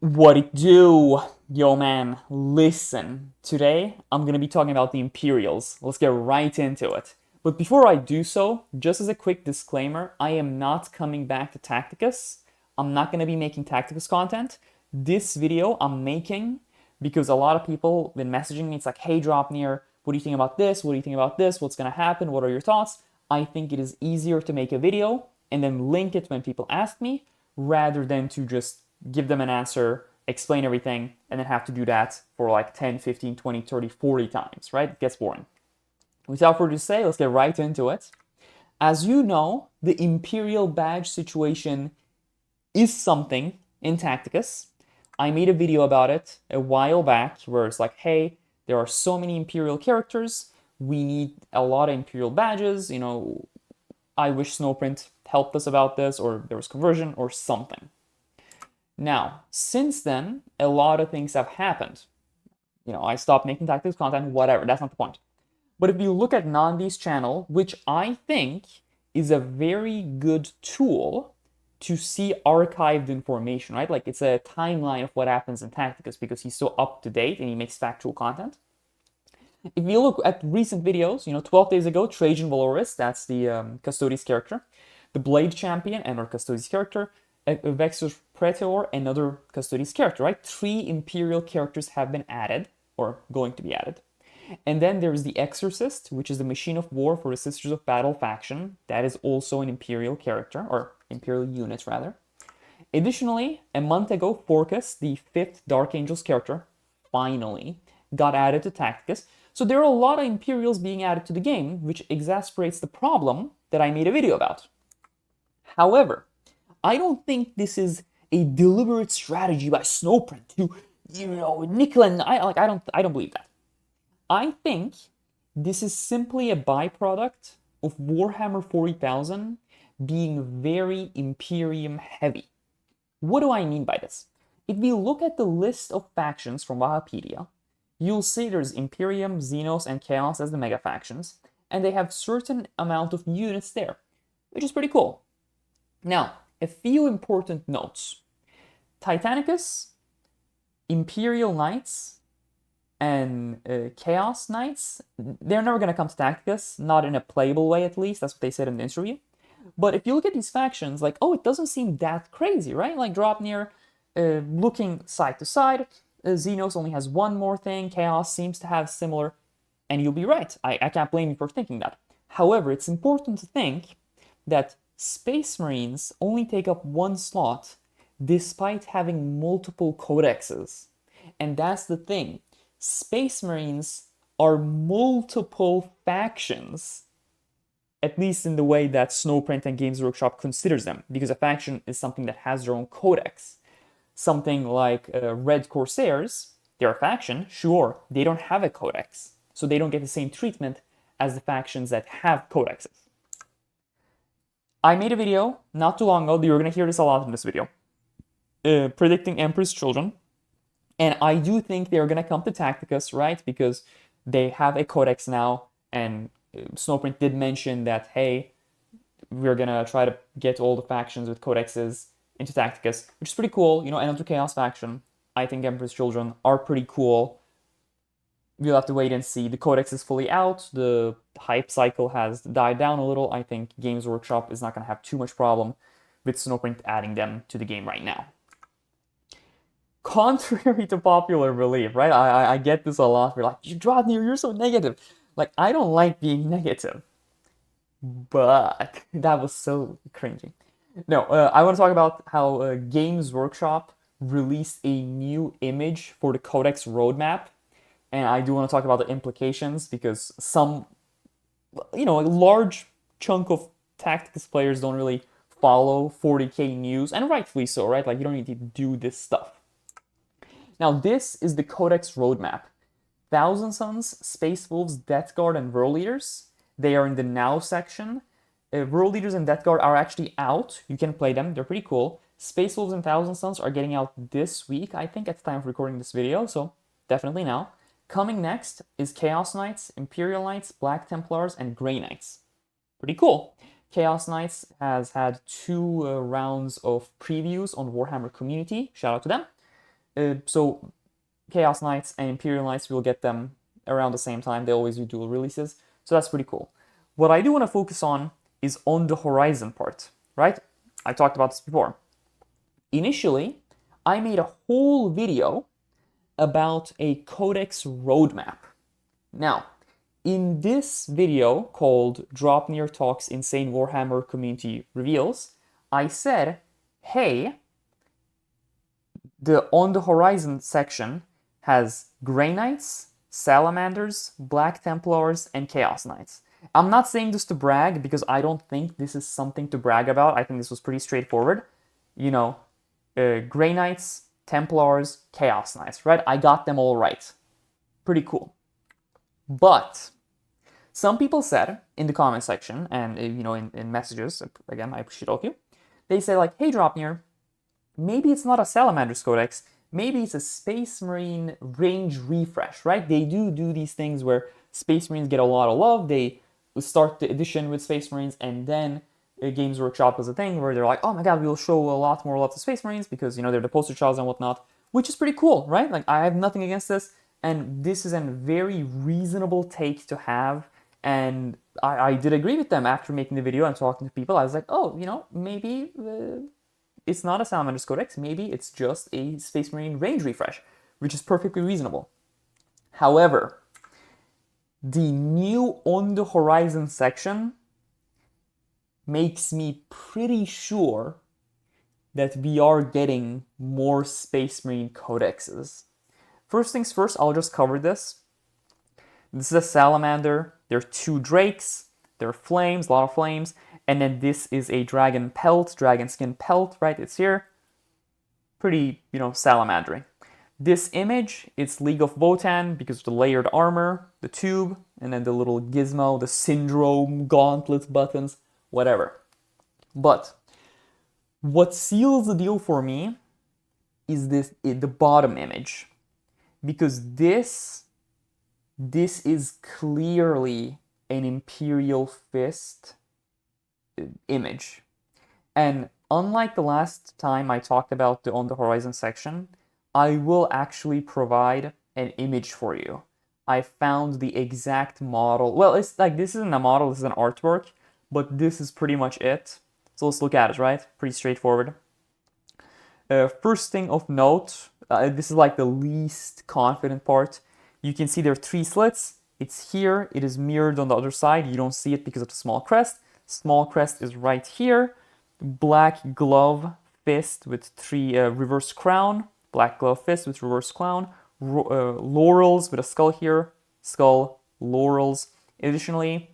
What it do? Yo man, listen. Today I'm gonna be talking about the Imperials. Let's get right into it. But before I do so, just as a quick disclaimer, I am not coming back to Tacticus. I'm not gonna be making Tacticus content. This video I'm making because a lot of people have been messaging me. It's like, hey Draupnir, what do you think about this? What do you think about this? What's gonna happen? What are your thoughts? I think it is easier to make a video and then link it when people ask me rather than to just give them an answer, explain everything, and then have to do that for like 10, 15, 20, 30, 40 times, right? It gets boring. Without further ado, let's get right into it. As you know, the Imperial badge situation is something in Tacticus. I made a video about it a while back where it's like, hey, there are so many Imperial characters, we need a lot of Imperial badges, I wish Snowprint helped us about this, or there was conversion, or something. Now, since then, a lot of things have happened. I stopped making tactics content, whatever, that's not the point. But if you look at Nandi's channel, which I think is a very good tool to see archived information, right? Like it's a timeline of what happens in Tacticus because he's so up to date and he makes factual content. If you look at recent videos, 12 days ago, Trajan Valoris, that's the Custodes character, the Blade Champion, and our Custodes character, Vexus Praetor, another Custodes character, right? 3 Imperial characters have been added, or going to be added. And then there's the Exorcist, which is the Machine of War for the Sisters of Battle faction. That is also an Imperial character, or Imperial unit, rather. Additionally, a month ago, Forcus, the 5th Dark Angels character, finally got added to Tacticus. So there are a lot of Imperials being added to the game, which exasperates the problem that I made a video about. However, I don't think this is a deliberate strategy by Snowprint to, nickel and I don't believe that. I think this is simply a byproduct of Warhammer 40,000 being very Imperium heavy. What do I mean by this? If we look at the list of factions from Wikipedia, you'll see there's Imperium, Xenos, and Chaos as the mega factions, and they have certain amount of units there, which is pretty cool. Now, a few important notes. Titanicus, Imperial Knights, and Chaos Knights, they're never going to come to Tacticus, not in a playable way at least, that's what they said in the interview. But if you look at these factions, like, oh, it doesn't seem that crazy, right? Like Draupnir, looking side to side, Xenos only has one more thing, Chaos seems to have similar, and you'll be right, I can't blame you for thinking that. However, it's important to think that Space Marines only take up one slot despite having multiple codexes. And that's the thing. Space Marines are multiple factions, at least in the way that Snowprint and Games Workshop considers them, because a faction is something that has their own codex. Something like Red Corsairs, they're a faction, sure, they don't have a codex, so they don't get the same treatment as the factions that have codexes. I made a video not too long ago, you're going to hear this a lot in this video, predicting Emperor's Children. And I do think they're going to come to Tacticus, right? Because they have a codex now, and Snowprint did mention that, hey, we're going to try to get all the factions with codexes into Tacticus, which is pretty cool. Another Chaos faction. I think Emperor's Children are pretty cool. We'll have to wait and see. The codex is fully out. The hype cycle has died down a little. I think Games Workshop is not going to have too much problem with Snowprint adding them to the game right now. Contrary to popular belief, right? I get this a lot. We're like, Draupnir, you're so negative. Like, I don't like being negative. But that was so cringy. No, I want to talk about how Games Workshop released a new image for the Codex roadmap. And I do want to talk about the implications because some, a large chunk of Tacticus players don't really follow 40k news, and rightfully so, right? Like, you don't need to do this stuff. Now, this is the Codex roadmap. Thousand Sons, Space Wolves, Death Guard, and World Leaders. They are in the Now section. World Leaders and Death Guard are actually out. You can play them. They're pretty cool. Space Wolves and Thousand Sons are getting out this week, I think, at the time of recording this video, so definitely now. Coming next is Chaos Knights, Imperial Knights, Black Templars, and Grey Knights. Pretty cool. Chaos Knights has had 2 rounds of previews on Warhammer Community. Shout out to them. So Chaos Knights and Imperial Knights, we'll get them around the same time. They always do dual releases, so that's pretty cool. What I do want to focus on is on the horizon part, right? I talked about this before. Initially, I made a whole video about a codex roadmap. Now, in this video called Draupnir Talks Insane Warhammer Community Reveals, I said, hey, the On the Horizon section has Grey Knights, Salamanders, Black Templars, and Chaos Knights. I'm not saying this to brag because I don't think this is something to brag about. I think this was pretty straightforward. You know, Grey Knights, Templars, Chaos Knights, right? I got them all right. Pretty cool. But some people said in the comment section and in messages, again, I appreciate all of you, they say like, hey Draupnir, maybe it's not a Salamanders Codex, maybe it's a Space Marine range refresh, right? They do these things where Space Marines get a lot of love, they start the edition with Space Marines, and then Games Workshop is a thing where they're like, oh my god, we'll show a lot more love to Space Marines because, they're the poster childs and whatnot, which is pretty cool, right? Like, I have nothing against this, and this is a very reasonable take to have, and I did agree with them after making the video and talking to people. I was like, oh, maybe it's not a Salamanders Codex, maybe it's just a Space Marine range refresh, which is perfectly reasonable. However, the new On the Horizon section makes me pretty sure that we are getting more Space Marine codexes. First things first, I'll just cover this. This is a Salamander. There are 2 Drakes. There are flames, a lot of flames. And then this is a dragon pelt, dragon skin pelt, right? It's here. Pretty, salamandering. This image, it's League of Wotan because of the layered armor, the tube, and then the little gizmo, the syndrome, gauntlet buttons, whatever. But what seals the deal for me is the bottom image. Because this is clearly an Imperial Fist image. And unlike the last time I talked about the On the Horizon section, I will actually provide an image for you. I found the exact model. Well, it's like, this isn't a model, this is an artwork, but this is pretty much it. So let's look at it, right? Pretty straightforward. First thing of note, this is like the least confident part. You can see there are 3 slits. It's here. It is mirrored on the other side. You don't see it because of the small crest. Small crest is right here. Black glove fist with 3 reverse crown. Black glove fist with reverse crown. Laurels with a skull here. Skull, laurels. Additionally,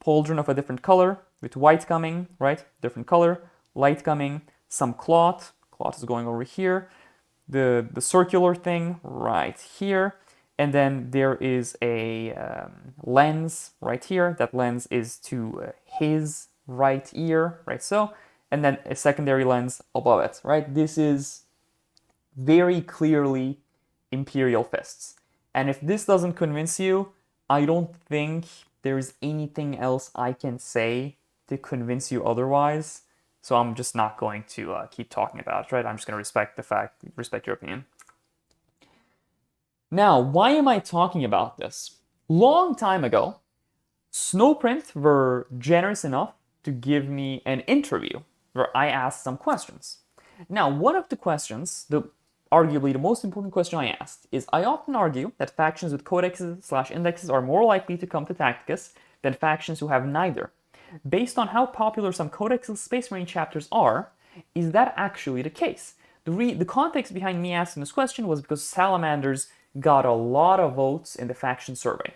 pauldron of a different color with white coming, right? Different color. Light coming. Some cloth. Cloth is going over here. The circular thing right here. And then there is a lens right here. That lens is to his right ear, right so. And then a secondary lens above it, right? This is very clearly Imperial Fists. And if this doesn't convince you, I don't think there is anything else I can say to convince you otherwise. So I'm just not going to keep talking about it, right? I'm just going to respect your opinion. Now, why am I talking about this? Long time ago, Snowprint were generous enough to give me an interview where I asked some questions. Now, one of the questions, arguably the most important question I asked, is I often argue that factions with codexes/indexes are more likely to come to Tacticus than factions who have neither. Based on how popular some Codex Space Marine chapters are, is that actually the case? The context behind me asking this question was because Salamanders got a lot of votes in the faction survey.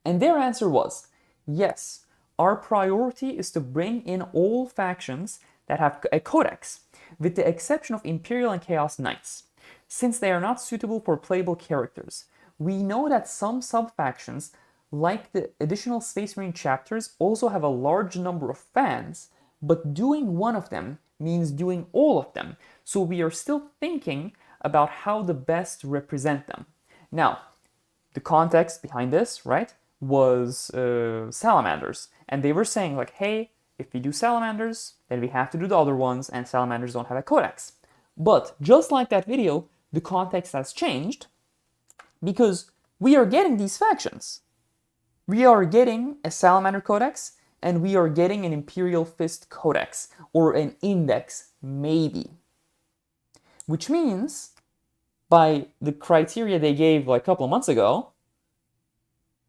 And their answer was, yes, our priority is to bring in all factions that have a codex, with the exception of Imperial and Chaos Knights, since they are not suitable for playable characters. We know that some sub-factions, like the additional Space Marine chapters, also have a large number of fans, but doing one of them means doing all of them, so we are still thinking about how to best represent them. Now, the context behind this, right, was Salamanders, and they were saying like, hey, if we do Salamanders, then we have to do the other ones, and Salamanders don't have a codex. But just like that video, the context has changed because we are getting these factions. We are getting a Salamander Codex, and we are getting an Imperial Fist Codex, or an index, maybe. Which means, by the criteria they gave like a couple of months ago,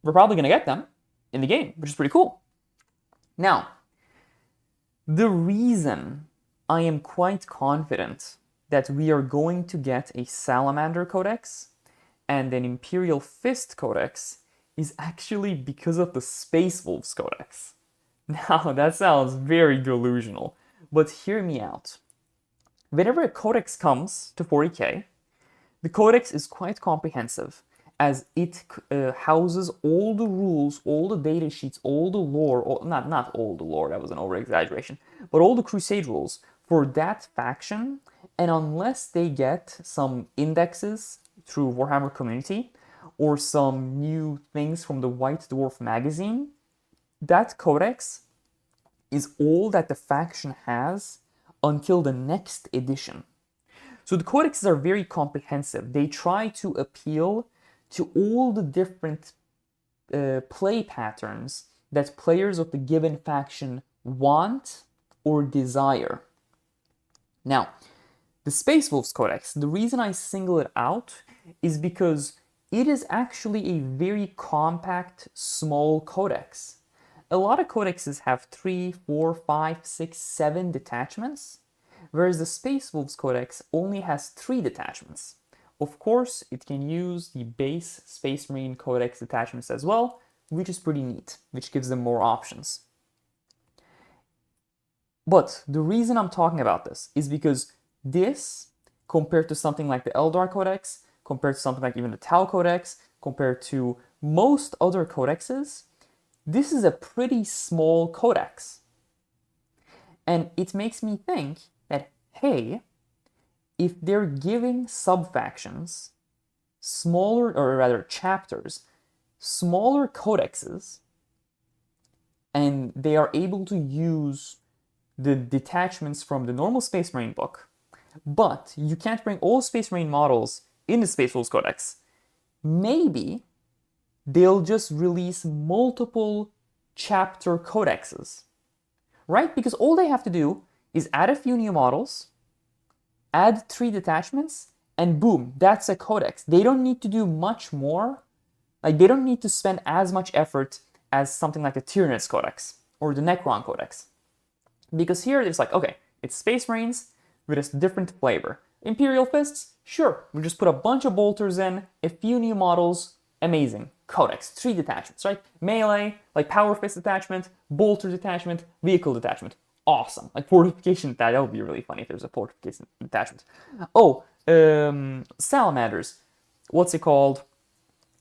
we're probably going to get them in the game, which is pretty cool. Now, the reason I am quite confident that we are going to get a Salamander Codex and an Imperial Fist Codex is actually because of the Space Wolves Codex. Now, that sounds very delusional, but hear me out. Whenever a codex comes to 40k, the codex is quite comprehensive, as it houses all the rules, all the data sheets, all the lore, not all the lore, that was an over-exaggeration, but all the Crusade rules for that faction, and unless they get some indexes through Warhammer Community, or some new things from the White Dwarf magazine, that codex is all that the faction has until the next edition. So the codexes are very comprehensive. They try to appeal to all the different play patterns that players of the given faction want or desire. Now, the Space Wolves Codex, the reason I single it out is because it is actually a very compact, small codex. A lot of codexes have 3, 4, 5, 6, 7 detachments, whereas the Space Wolves Codex only has 3 detachments. Of course, it can use the base Space Marine Codex detachments as well, which is pretty neat, which gives them more options. But the reason I'm talking about this is because this, compared to something like the Eldar Codex, compared to something like even the Tau Codex, compared to most other codexes, this is a pretty small codex. And it makes me think that, hey, if they're giving sub-factions smaller, or rather chapters, smaller codexes, and they are able to use the detachments from the normal Space Marine book, but you can't bring all Space Marine models in the Space Wolves Codex, maybe they'll just release multiple chapter codexes, right? Because all they have to do is add a few new models, add 3 detachments, and boom, that's a codex. They don't need to do much more. Like, they don't need to spend as much effort as something like the Tyrannus Codex or the Necron Codex. Because here it's like, okay, it's Space Marines with a different flavor. Imperial Fists, sure, we just put a bunch of bolters in, a few new models, amazing. Codex, 3 detachments, right? Melee, like Power Fist detachment, bolter detachment, vehicle detachment. Awesome. Like fortification, that would be really funny if there's a fortification detachment. Oh, Salamanders. What's it called?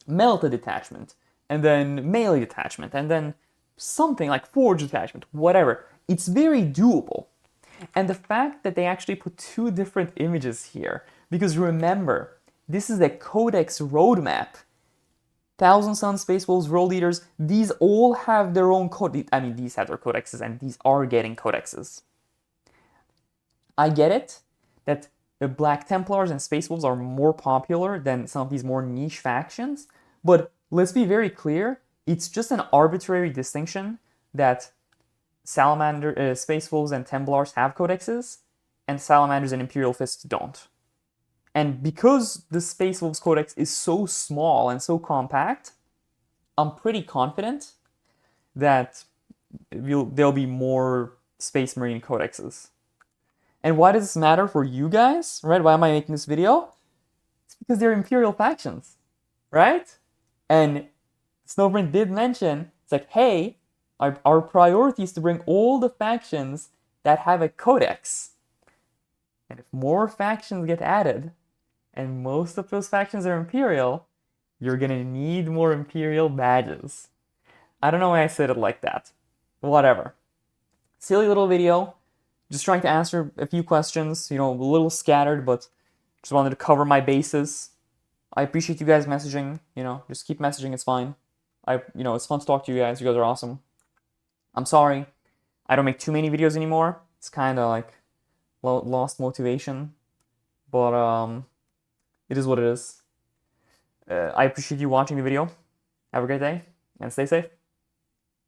Melta detachment. And then melee detachment. And then something like Forge detachment. Whatever. It's very doable. And the fact that they actually put 2 different images here, because remember, this is a codex roadmap. Thousand Sun, Space Wolves, World Eaters, these all have their own code. I mean, these have their codexes, and these are getting codexes. I get it that the Black Templars and Space Wolves are more popular than some of these more niche factions, but let's be very clear, it's just an arbitrary distinction that Space Wolves and Templars have codexes, and Salamanders and Imperial Fists don't. And because the Space Wolves Codex is so small and so compact, I'm pretty confident that there'll be more Space Marine Codexes. And why does this matter for you guys, right? Why am I making this video? It's because they're Imperial factions, right? And Snowprint did mention, it's like, hey, our priority is to bring all the factions that have a codex. And if more factions get added, and most of those factions are Imperial, you're gonna need more Imperial badges. I don't know why I said it like that. Whatever. Silly little video. Just trying to answer a few questions, you know, a little scattered, but just wanted to cover my bases. I appreciate you guys messaging, you know, just keep messaging, it's fine. It's fun to talk to you guys are awesome. I'm sorry, I don't make too many videos anymore. It's kind of like lost motivation. But, it is what it is. I appreciate you watching the video. Have a great day, and stay safe.